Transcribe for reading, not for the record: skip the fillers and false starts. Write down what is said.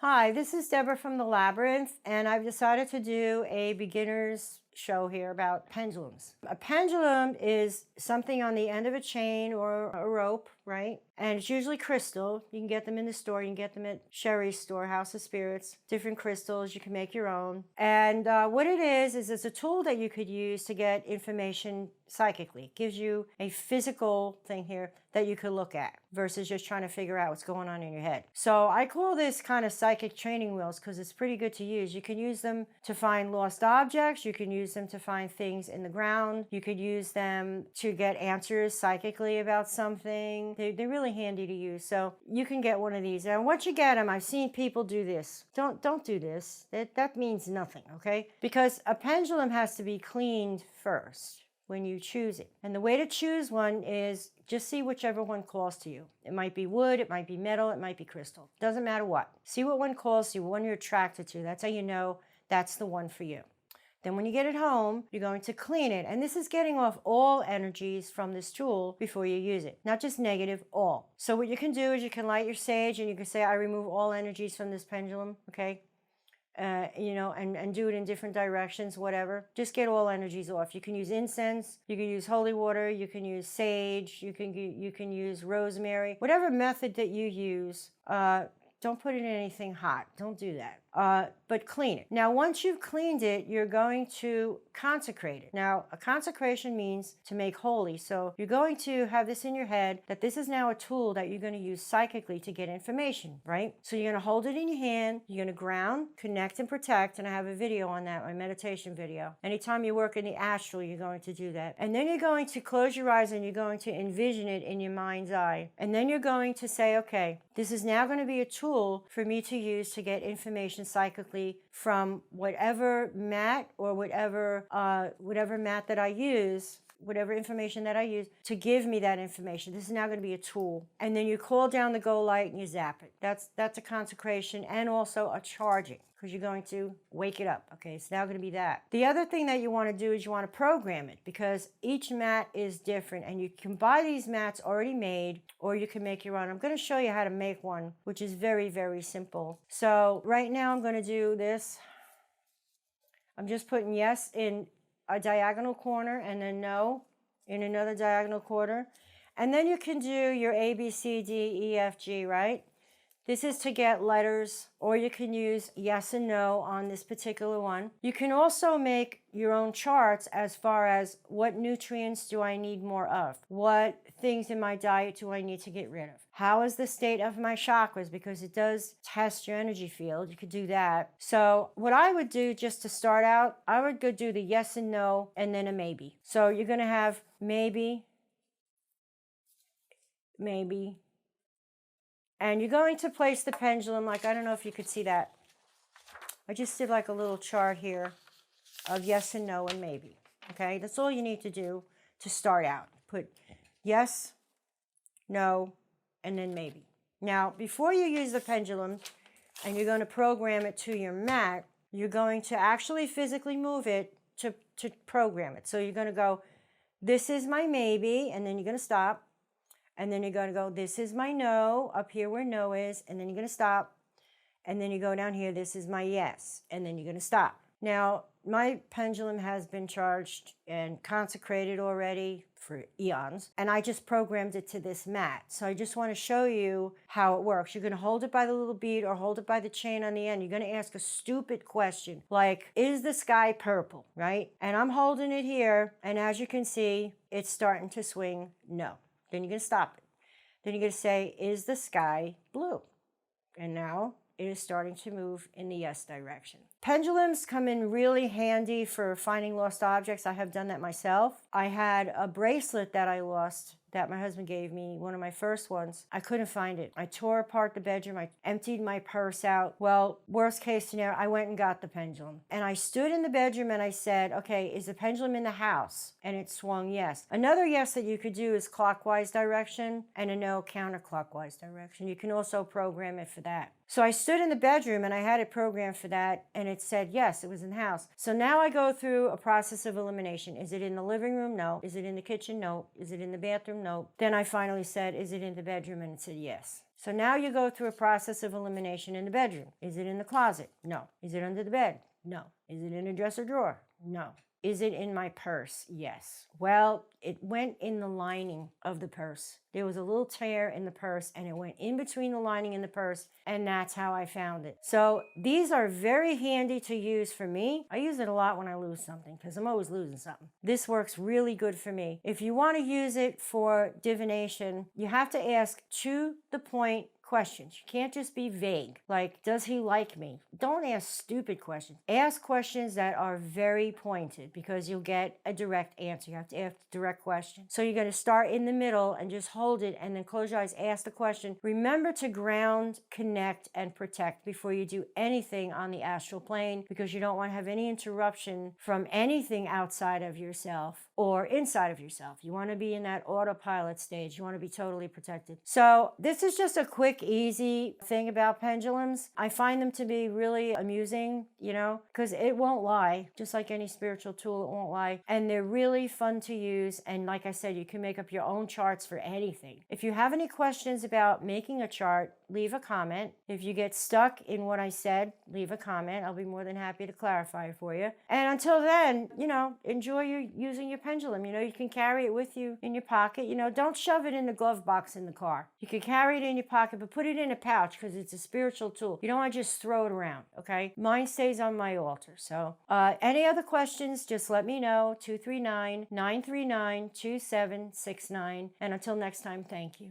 Hi, this is Deborah from the Labyrinth, and I've decided to do a beginner's show here about pendulums. A pendulum is something on the end of a chain or a rope, right? And it's usually crystal. You can get them in the store. You can get them at Sherry's store, House of Spirits. Different crystals. You can make your own. And what it is it's a tool that you could use to get information psychically. It gives you a physical thing here that you could look at versus just trying to figure out what's going on in your head. So I call this kind of psychic training wheels because it's pretty good to use. You can use them to find lost objects. You can use them to find things in the ground. You could use them to get answers psychically about something. They're really handy to use. So you can get one of these. And once you get them, I've seen people do this. Don't do this. That means nothing, okay? Because a pendulum has to be cleaned first when you choose it. And the way to choose one is just see whichever one calls to you. It might be wood, it might be metal, it might be crystal. Doesn't matter what. See what one calls to you, what one you're attracted to. That's how you know that's the one for you. Then when you get it home, you're going to clean it. And this is getting off all energies from this tool before you use it. Not just negative, all. So what you can do is you can light your sage and you can say, I remove all energies from this pendulum, okay? And do it in different directions, whatever. Just get all energies off. You can use incense, you can use holy water, you can use sage, you can use rosemary. Whatever method that you use, don't put it in anything hot. Don't do that. But clean it. Now, once you've cleaned it, you're going to consecrate it. Now, a consecration means to make holy. So you're going to have this in your head that this is now a tool that you're going to use psychically to get information, right? So you're going to hold it in your hand. You're going to ground, connect, and protect. And I have a video on that, my meditation video. Anytime you work in the astral, you're going to do that. And then you're going to close your eyes and you're going to envision it in your mind's eye. And then you're going to say, okay, this is now going to be a tool for me to use to get information psychically from whatever mat or whatever mat that I use, whatever information that I use to give me that information. This is now going to be a tool. And then you call down the go light and you zap it. That's a consecration and also a charging because you're going to wake it up. Okay, it's now going to be that. The other thing that you want to do is you want to program it because each mat is different and you can buy these mats already made or you can make your own. I'm going to show you how to make one, which is very, very simple. So right now I'm going to do this. I'm just putting yes in a diagonal corner and then no in another diagonal corner. And then you can do your A, B, C, D, E, F, G, right? This is to get letters, or you can use yes and no on this particular one. You can also make your own charts as far as what nutrients do I need more of? What things in my diet do I need to get rid of? How is the state of my chakras? Because it does test your energy field. You could do that. So what I would do just to start out, I would go do the yes and no and then a maybe. So you're going to have maybe, maybe, and you're going to place the pendulum, like, I don't know if you could see that. I just did like a little chart here of yes and no and maybe. Okay, that's all you need to do to start out. Put yes, no, and then maybe. Now, before you use the pendulum and you're going to program it to your mat, you're going to actually physically move it to program it. So you're going to go, this is my maybe, and then you're going to stop. And then you're going to go, this is my no, up here where no is, and then you're going to stop. And then you go down here, this is my yes, and then you're going to stop. Now, my pendulum has been charged and consecrated already for eons, and I just programmed it to this mat. So I just want to show you how it works. You're going to hold it by the little bead or hold it by the chain on the end. You're going to ask a stupid question, like, is the sky purple, right? And I'm holding it here, and as you can see, it's starting to swing no. Then you're going to stop it. Then you're going to say, is the sky blue? And now it is starting to move in the yes direction. Pendulums come in really handy for finding lost objects. I have done that myself. I had a bracelet that I lost that my husband gave me, one of my first ones. I couldn't find it. I tore apart the bedroom. I emptied my purse out. Well, worst case scenario, I went and got the pendulum. And I stood in the bedroom and I said, okay, is the pendulum in the house? And it swung yes. Another yes that you could do is clockwise direction and a no counterclockwise direction. You can also program it for that. So I stood in the bedroom and I had it programmed for that and it said yes, it was in the house. So now I go through a process of elimination. Is it in the living room? No. Is it in the kitchen? No. Is it in the bathroom? No. Then I finally said, is it in the bedroom? And it said yes. So now you go through a process of elimination in the bedroom. Is it in the closet? No. Is it under the bed? No. Is it in a dresser drawer? No. Is it in my purse? Yes. Well, it went in the lining of the purse. There was a little tear in the purse and it went in between the lining and the purse, and that's how I found it. So these are very handy to use for me. I use it a lot when I lose something because I'm always losing something. This works really good for me. If you want to use it for divination, you have to ask to the point questions. You can't just be vague, like, does he like me? Don't ask stupid questions. Ask questions that are very pointed because you'll get a direct answer. You have to ask a direct question. So you're going to start in the middle and just hold it and then close your eyes, ask the question. Remember to ground, connect, and protect before you do anything on the astral plane because you don't want to have any interruption from anything outside of yourself or inside of yourself. You want to be in that autopilot stage. You want to be totally protected. So this is just a quick, easy thing about pendulums. I find them to be really amusing, because it won't lie. Just like any spiritual tool, it won't lie. And they're really fun to use. And like I said, you can make up your own charts for anything. If you have any questions about making a chart, leave a comment. If you get stuck in what I said, leave a comment. I'll be more than happy to clarify for you. And until then, enjoy using your pendulum. You can carry it with you in your pocket. Don't shove it in the glove box in the car. You can carry it in your pocket, but put it in a pouch because it's a spiritual tool. You don't want to just throw it around, okay? Mine stays on my altar. So any other questions, just let me know. 239-939-2769. And until next time, thank you.